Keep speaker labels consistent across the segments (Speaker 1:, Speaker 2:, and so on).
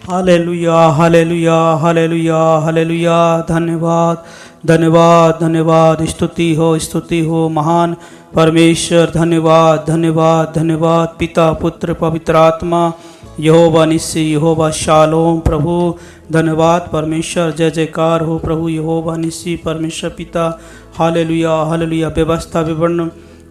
Speaker 1: Hallelujah hallelujah hallelujah hallelujah. धन्यवाद धन्यवाद धन्यवाद। स्तुति हो महान परमेश्वर। धन्यवाद धन्यवाद धन्यवाद। पिता पुत्र पवित्र आत्मा, यहोवा निस्सी, यहोवा शालोम। प्रभु धन्यवाद परमेश्वर। जय जयकार हो प्रभु यहोवा निस्सी परमेश्वर पिता। Hallelujah hallelujah. व्यवस्था विवरण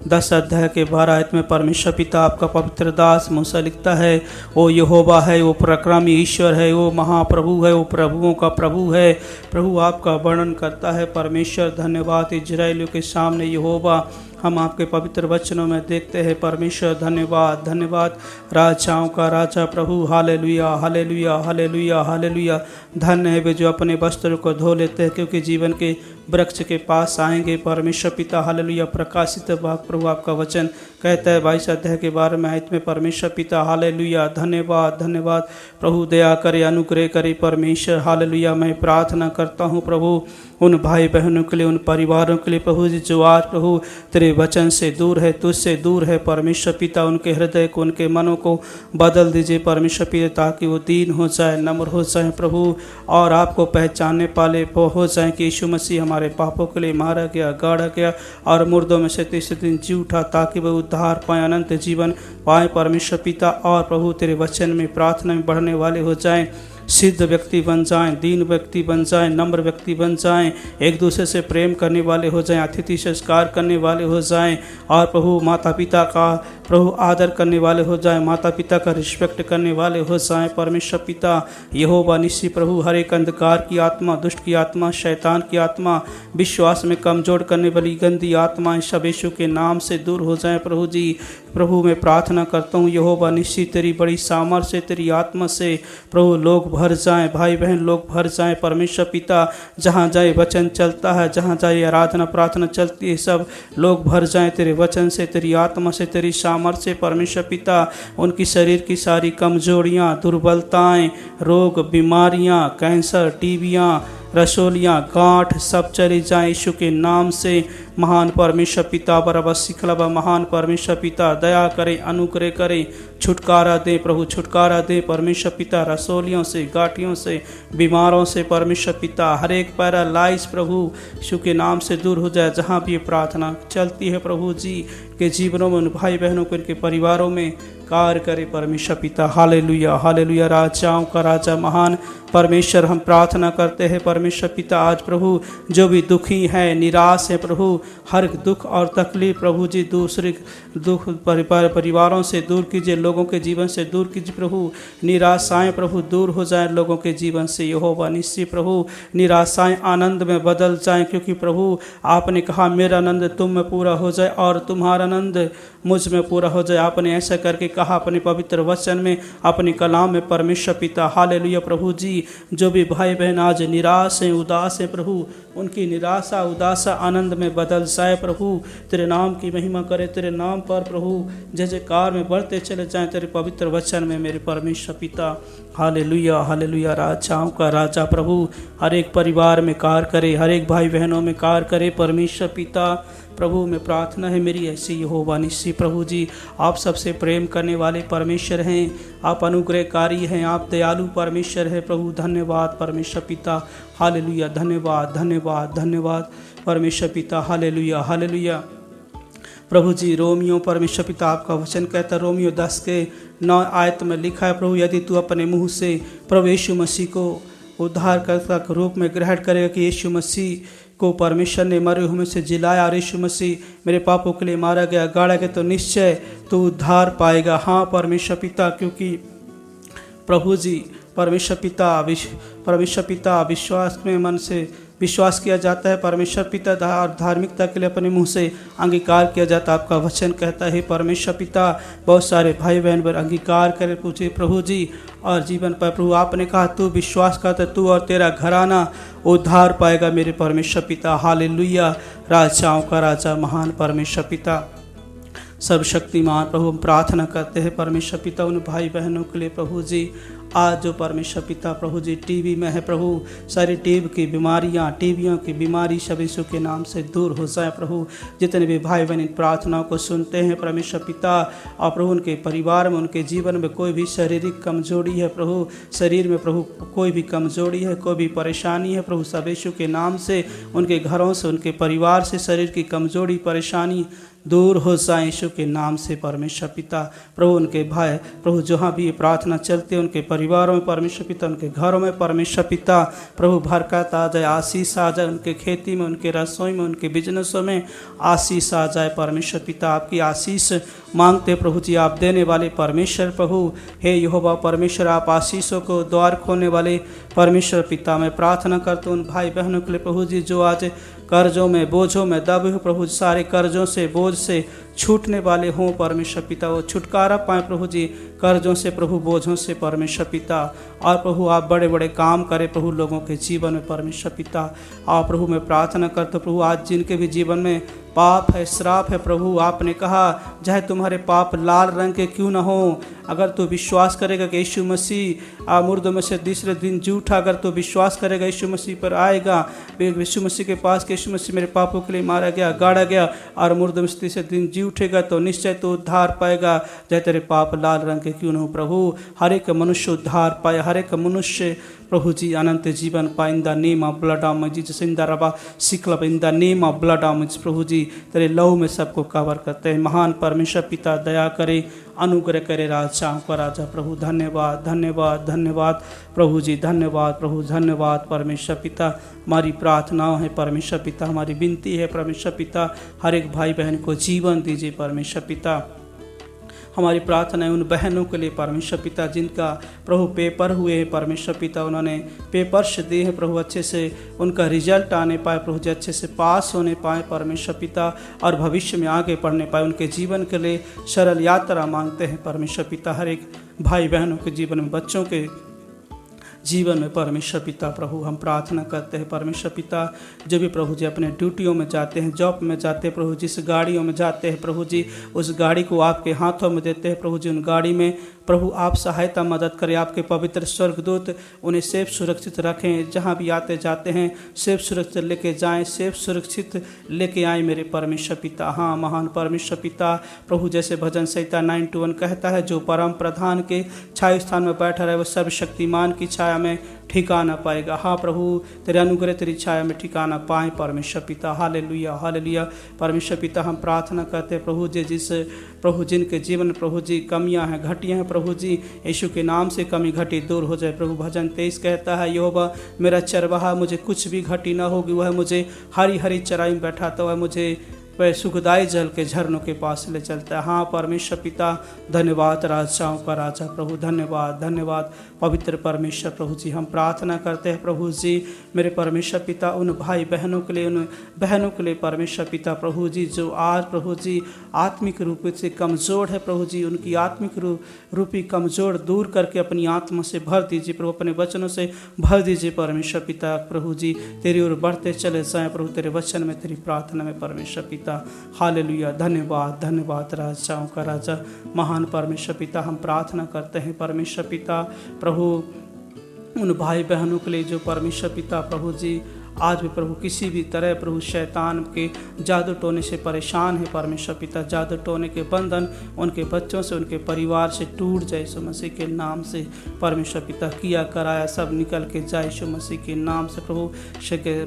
Speaker 1: 10 अध्याय के 12 आयत में परमेश्वर पिता आपका पवित्र दास मूसा लिखता है, वो यहोवा है, वो पराक्रमी ईश्वर है, वो महाप्रभु है, वो प्रभुओं का प्रभु है। प्रभु आपका वर्णन करता है परमेश्वर। धन्यवाद। इजराइलियों के सामने यहोवा हम आपके पवित्र वचनों में देखते हैं परमेश्वर। धन्यवाद धन्यवाद। राजाओं का राजा प्रभु। Hallelujah hallelujah hallelujah hallelujah. धन्य है वे जो अपने वस्त्रों को धो लेते हैं, क्योंकि जीवन के वृक्ष के पास आएंगे परमेश्वर पिता। हालेलुया। प्रकाशित भाग प्रभु आपका वचन कहता है 22 अध्याय के 12 में आयत में परमेश्वर पिता। हालेलुया। धन्यवाद धन्यवाद। प्रभु दया करे, अनुग्रह करे परमेश्वर। हालेलुया। मैं प्रार्थना करता हूँ प्रभु उन भाई बहनों के लिए, उन परिवारों के लिए प्रभु जी जो आज प्रभु तेरे वचन से दूर है, तुझसे दूर है परमेश्वर पिता। उनके हृदय को, उनके मनों को बदल दीजिए परमेश्वर पिता, ताकि वो दीन हो जाए, नम्र हो जाए प्रभु, और आपको पहचानने पाले हो जाए कि यीशु मसीह हमारे पापों के लिए मारा गया, गाड़ा गया और मुर्दों में से तीसरे दिन जी उठा, ताकि वे उद्धार पाए, अनंत जीवन पाए परमेश्वर पिता। और प्रभु तेरे वचन में प्रार्थना में बढ़ने वाले हो जाएं, सिद्ध व्यक्ति बन जाएं, दीन व्यक्ति बन जाएं, नम्र व्यक्ति बन जाएं, एक दूसरे से प्रेम करने वाले हो जाएं, अतिथि संस्कार करने वाले हो जाएं, और प्रभु माता पिता का प्रभु आदर करने वाले हो जाएं, माता पिता का रिस्पेक्ट करने वाले हो जाएं परमेश्वर पिता। यहोवा निस्सी प्रभु हर एक अंधकार की आत्मा, दुष्ट की आत्मा, शैतान की आत्मा, विश्वास में कमजोर करने वाली गंदी आत्माएं सब यीशु के नाम से दूर हो जाएं प्रभु जी। प्रभु मैं प्रार्थना करता हूँ यहोवा निस्सी तेरी बड़ी सामर्थ से, तेरी आत्मा से प्रभु लोग भर जाएं, भाई बहन लोग भर जाएं परमेश्वर पिता। जहाँ जाए वचन चलता है, जहाँ जाए आराधना प्रार्थना चलती है, सब लोग भर जाएं तेरे वचन से, तेरी आत्मा से, तेरी सामर्थ से परमेश्वर पिता। उनकी शरीर की सारी कमजोरियाँ, दुर्बलताएं, रोग, बीमारियाँ, कैंसर, टीबियाँ, रसोलियाँ, गांठ सब चली जाएं यीशु के नाम से। महान परमेश्वर पिता बराबर सिखलावा, महान परमेश्वर पिता दया करें, अनुग्रह करें, छुटकारा दें प्रभु, छुटकारा दें परमेश्वर पिता, रसोलियों से, गांठियों से, बीमारों से परमेश्वर पिता। हर एक पैरालाइज प्रभु यीशु के नाम से दूर हो जाए। जहाँ भी ये प्रार्थना चलती है प्रभु जी के जीवनों में, उन भाई बहनों को, इनके परिवारों में कार्य करे परमेश्वर पिता। Hallelujah hallelujah. राजाओं का राजा महान परमेश्वर हम प्रार्थना करते हैं परमेश्वर पिता। आज प्रभु जो भी दुखी है, निराश है प्रभु, हर दुख और तकलीफ प्रभु जी दूसरे दुख परिवारों से दूर कीजिए, लोगों के जीवन से दूर कीजिए प्रभु। निराशाएं प्रभु दूर हो जाए लोगों के जीवन से यहोवा निस्सी प्रभु। निराशाएं आनंद में बदल जाएं, क्योंकि प्रभु आपने कहा मेरा आनंद तुम में पूरा हो जाए और तुम्हारा आनंद मुझ में पूरा हो जाए। आपने ऐसा करके कहा अपने पवित्र वचन में, अपने कलाम में परमेश्वर पिता। हालेलुया प्रभु जी। जो भी भाई बहन आज निराश हैं, उदास हैं प्रभु, उनकी निराशा उदासा आनंद में बदल जाए प्रभु। तेरे नाम की महिमा करे, तेरे नाम पर प्रभु जय जयकार में बढ़ते चले जाएं तेरे पवित्र वचन में मेरे परमेश्वर पिता। Hallelujah hallelujah. राजाओं का राजा प्रभु हर एक परिवार में कार्य करे, हर एक भाई बहनों में कार्य करे परमेश्वर पिता। प्रभु में प्रार्थना है मेरी ऐसी यहोवा निस्सी प्रभु जी। आप सबसे प्रेम करने वाले परमेश्वर हैं, आप अनुग्रहकारी हैं, आप दयालु परमेश्वर है प्रभु। धन्यवाद परमेश्वर पिता। हालेलुया। धन्यवाद धन्यवाद धन्यवाद परमेश्वर पिता। हालेलुया हालेलुया प्रभु जी। रोमियो परमेश्वर पिता आपका वचन कहता है, रोमियो 10 के 9 आयत में लिखा है प्रभु, यदि तू अपने मुँह से प्रभु यीशु मसीह को उद्धारकर्ता के रूप में ग्रहण करेगा कि यीशु मसीह को परमेश्वर ने मरे हुए में से जिलाया और यीशु मसीह मेरे पापों के लिए मारा गया, गाड़ा गया, तो निश्चय तो उद्धार पाएगा। हाँ परमेश्वर पिता, क्योंकि प्रभु जी परमेश्वर पिता विश्वास में मन से विश्वास किया जाता है परमेश्वर पिता, और धार्मिकता के लिए अपने मुंह से अंगीकार किया जाता है। आपका वचन कहता है परमेश्वर पिता बहुत सारे भाई बहन पर अंगीकार करे पूछे प्रभु जी और जीवन पर प्रभु। आपने कहा तू विश्वास करता, तू और तेरा घराना उद्धार पाएगा मेरे परमेश्वर पिता। हालेलुया। राजाओं का राजा महान परमेश्वर पिता, सर्वशक्तिमान प्रभु हम प्रार्थना करते हैं परमेश्वर पिता उन भाई बहनों के लिए प्रभु जी आज जो परमेश्वर पिता प्रभु जी टीबी में है प्रभु, सारी टीबी की बीमारियां, टीबियों की बीमारी सब यीशु के नाम से दूर हो जाए प्रभु। जितने भी भाई बहन इन प्रार्थनाओं को सुनते हैं परमेश्वर पिता, और प्रभु उनके परिवार में, उनके जीवन में कोई भी शारीरिक कमजोरी है प्रभु, शरीर में प्रभु कोई भी कमजोरी है, कोई भी परेशानी है प्रभु, सब यीशु के नाम से उनके घरों से, उनके परिवार से शरीर की कमजोरी परेशानी दूर हो जाए यीशु के नाम से परमेश्वर पिता। प्रभु उनके भाई प्रभु जहाँ भी ये प्रार्थना चलते उनके परिवारों में परमेश्वर पिता, उनके घरों में परमेश्वर पिता प्रभु बरकत आ जाए, आशीष आ जाए, उनके खेती में, उनके रसोई में, उनके बिजनेसों में आशीष आ जाए परमेश्वर पिता। आपकी आशीष मांगते प्रभु जी, आप देने वाले परमेश्वर प्रभु, हे यहोवा परमेश्वर, आप आशीषों को द्वार खोलने वाले परमेश्वर पिता। मैं प्रार्थना करता हूँ उन भाई बहनों के लिए प्रभु जी जो आज कर्जों में, बोझों में दबे हो प्रभु, सारे कर्जों से, बोझ से छूटने वाले हों परमेश्वर पिता, वो छुटकारा पाएँ प्रभु जी कर्जों से प्रभु, बोझों से परमेश्वर पिता। और प्रभु आप बड़े बड़े काम करें प्रभु लोगों के जीवन में परमेश्वर पिता। और प्रभु मैं प्रार्थना करता हूँ प्रभु, आज जिनके भी जीवन में पाप है, श्राप है प्रभु, आपने कहा चाहे तुम्हारे पाप लाल रंग के क्यों न हो, अगर तू विश्वास करेगा कि यीशु मसीह मुर्दों में से तीसरे दिन जी उठा, अगर तू विश्वास करेगा यीशु मसीह पर आएगा, यीशु मसीह के पास कि यीशु मसीह मेरे पापों के लिए मारा गया, गाड़ा गया और मुर्दों में से तीसरे दिन जी उठेगा, तो निश्चय तो उद्धार पाएगा, चाहे तेरे पाप लाल रंग के क्यों न हो प्रभु। हर एक मनुष्य उद्धार पाए, हर एक मनुष्य प्रभु जी अनंत जीवन पाए, in the name of blood of Jesus, in the रबा सिक्लब, in the name of blood of प्रभु जी तेरे लहू में सबको कवर करते हैं। महान परमेश्वर पिता दया करे, अनुग्रह करे राजाओं का राजा प्रभु। धन्यवाद धन्यवाद धन्यवाद प्रभु जी, धन्यवाद प्रभु, धन्यवाद परमेश्वर पिता। हमारी प्रार्थनाओं है परमेश्वर पिता, हमारी विनती है परमेश्वर पिता, हर एक भाई बहन को जीवन दीजिए परमेश्वर पिता। हमारी प्रार्थना है उन बहनों के लिए परमेश्वर पिता जिनका प्रभु पेपर हुए हैं परमेश्वर पिता, उन्होंने पेपर्स दिए हैं प्रभु, अच्छे से उनका रिजल्ट आने पाए प्रभु जी, अच्छे से पास होने पाए परमेश्वर पिता, और भविष्य में आगे बढ़ने पाए। उनके जीवन के लिए सरल यात्रा मांगते हैं परमेश्वर पिता। हर एक भाई बहनों के जीवन में, बच्चों के जीवन में परमेश्वर पिता प्रभु हम प्रार्थना करते हैं परमेश्वर पिता। जो भी प्रभु जी अपने ड्यूटियों में जाते हैं, जॉब में जाते हैं प्रभु, जिस गाड़ियों में जाते हैं प्रभु जी, उस गाड़ी को आपके हाथों में देते हैं प्रभु जी। उन गाड़ी में प्रभु आप सहायता मदद करें, आपके पवित्र स्वर्गदूत उन्हें सेफ सुरक्षित रखें, जहाँ भी आते जाते हैं सेफ सुरक्षित लेके जाएं, सेफ सुरक्षित लेके आएँ मेरे परमेश्वर पिता। हाँ महान परमेश्वर पिता प्रभु, जैसे भजन संहिता 9:1 कहता है, जो परम प्रधान के छाया स्थान में बैठा रहे वह सर्वशक्तिमान की छाया में ठिकाना पाएगा। हाँ प्रभु, तेरे अनुग्रह तेरी छाया में ठिकाना पाए परमेश्वर पिता। हालेलुया हालेलुया परमेश्वर पिता। हम प्रार्थना करते हैं प्रभु जी, जिस प्रभु जिनके जीवन में प्रभु जी कमियां हैं, घटियां हैं प्रभु जी, यीशु के नाम से कमी घटी दूर हो जाए प्रभु। भजन 23 कहता है, यहोवा मेरा चरवाहा, मुझे कुछ भी घटी ना होगी, वह मुझे हरी हरी चराई में बैठाता, वह मुझे वह सुखदाई जल के झरनों के पास ले चलता है। हाँ परमेश्वर पिता, धन्यवाद राजाओं का राजा प्रभु, धन्यवाद धन्यवाद पवित्र परमेश्वर प्रभु जी। हम प्रार्थना करते हैं प्रभु जी मेरे परमेश्वर पिता, उन भाई बहनों के लिए, उन बहनों के लिए परमेश्वर पिता प्रभु जी, जो आज प्रभु जी आत्मिक रूप से कमज़ोर है प्रभु जी, उनकी आत्मिक रूपी कमज़ोर दूर करके अपनी आत्मा से भर दीजिए प्रभु, अपने वचनों से भर दीजिए परमेश्वर पिता प्रभु जी। तेरी ओर बढ़ते चले जाएँ प्रभु, तेरे वचन में, तेरी प्रार्थना में परमेश्वर पिता। हालेलुया धन्यवाद धन्यवाद राजाओं का राजा महान परमेश्वर पिता। हम प्रार्थना करते हैं परमेश्वर पिता प्रभु, उन भाई बहनों के लिए जो परमेश्वर पिता प्रभु जी आज भी प्रभु किसी भी तरह प्रभु शैतान के जादू टोने से परेशान है परमेश्वर पिता। जादू टोने के बंधन उनके बच्चों से, उनके परिवार से टूट जाए यीशु मसीह के नाम से परमेश्वर पिता। किया कराया सब निकल के जाए यीशु मसीह के नाम से प्रभु।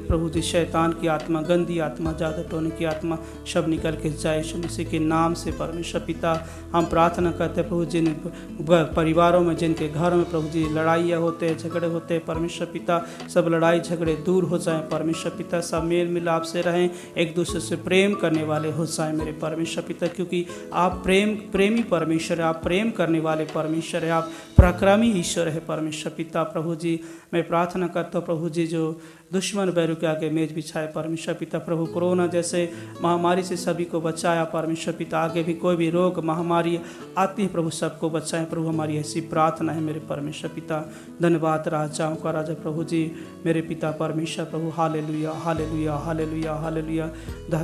Speaker 1: प्रभु जी शैतान की आत्मा, गंदी आत्मा, जादू टोने की आत्मा सब निकल के जाए यीशु मसीह के नाम से परमेश्वर पिता। हम प्रार्थना करते हैं प्रभु, जिन परिवारों में, जिनके घरों में प्रभु जी लड़ाइयाँ होते हैं, झगड़े होते हैं परमेश्वर पिता, सब लड़ाई झगड़े दूर हो जाए परमेश्वर पिता। सब मेल मिलाप से रहें, एक दूसरे से प्रेम करने वाले हो जाए मेरे परमेश्वर पिता, क्योंकि आप प्रेमी परमेश्वर है, आप प्रेम करने वाले परमेश्वर है, आप पराक्रमी ईश्वर है परमेश्वर पिता प्रभु जी। मैं प्रार्थना करता हूँ प्रभु जी, जो दुश्मन बैरों के आगे मेज बिछाए परमेश्वर पिता प्रभु, कोरोना जैसे महामारी से सभी को बचाया परमेश्वर पिता। आगे भी कोई भी रोग महामारी आती है प्रभु, सबको बचाएं प्रभु, हमारी ऐसी प्रार्थना है मेरे परमेश्वर पिता। धन्यवाद राजाओं का राजा प्रभु जी, मेरे पिता परमेश्वर प्रभु। प्रभु। Hallelujah hallelujah hallelujah hallelujah.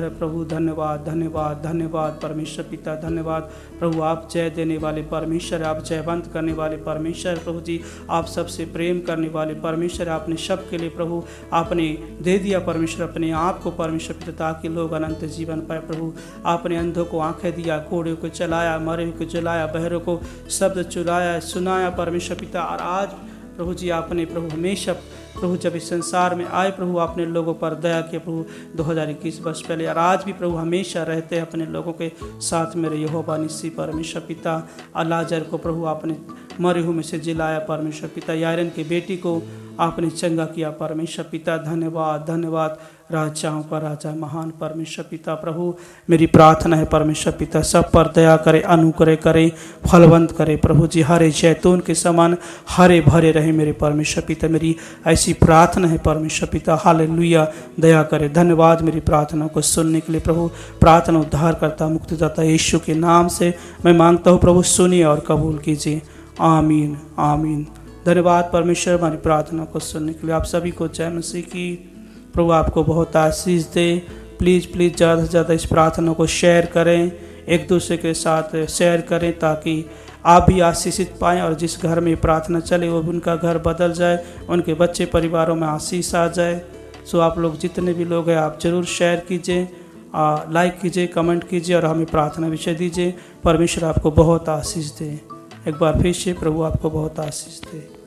Speaker 1: प्रभु धन्यवाद धन्यवाद धन्यवाद परमेश्वर पिता, धन्यवाद प्रभु। आप जय देने वाले परमेश्वर, आप जयवंत करने वाले परमेश्वर प्रभु जी। आप सबसे प्रेम करने वाले परमेश्वर, आपने सब के लिए प्रभु आपने दे दिया परमेश्वर अपने आप को परमेश्वर पिता, ताकि लोग अनंत जीवन पाए प्रभु। आपने अंधों को आंखें दिया, कोड़े को चलाया, मरे को जलाया, बहरों को शब्द चुलाया सुनाया परमेश्वर पिता। और आज प्रभु जी आपने प्रभु हमेशा प्रभु जब इस संसार में आए प्रभु आपने लोगों पर दया किया प्रभु 2021 वर्ष पहले, और आज भी प्रभु हमेशा रहते हैं अपने लोगों के साथ। मेरे यहोवा निस्सी परमेश्वर पिता, अलाजर को प्रभु आपने मरे हुए में से जिलाया परमेश्वर पिता। यारन की बेटी को आपने चंगा किया परमेश्वर पिता। धन्यवाद धन्यवाद राजाओं का राजा महान परमेश्वर पिता प्रभु। मेरी प्रार्थना है परमेश्वर पिता सब पर दया करे, अनुग्रह करे, फलवंत करे प्रभु जी। हरे जैतून के समान हरे भरे रहे मेरे परमेश्वर पिता, मेरी ऐसी प्रार्थना है परमेश्वर पिता। हालेलुया, दया करे। धन्यवाद मेरी प्रार्थना को सुनने के लिए प्रभु। प्रार्थना उद्धार करता मुक्तिदाता यीशु के नाम से मैं मांगता हूँ प्रभु, सुनिए और कबूल कीजिए। आमीन आमीन। धन्यवाद परमेश्वर हमारी प्रार्थना को सुनने के लिए। आप सभी को जय मसीह की। प्रभु आपको बहुत आशीष दे। प्लीज़ प्लीज़ ज़्यादा से ज़्यादा इस प्रार्थना को शेयर करें, एक दूसरे के साथ शेयर करें, ताकि आप भी आशीषित पाएँ और जिस घर में प्रार्थना चले वो उनका घर बदल जाए, उनके बच्चे परिवारों में आशीष आ जाए। सो आप लोग जितने भी लोग हैं आप ज़रूर शेयर कीजिए, लाइक कीजिए, कमेंट कीजिए और हमें प्रार्थना विषय दीजिए। परमेश्वर आपको बहुत आशीष दे। एक बार फिर से प्रभु आपको बहुत आशीष दे।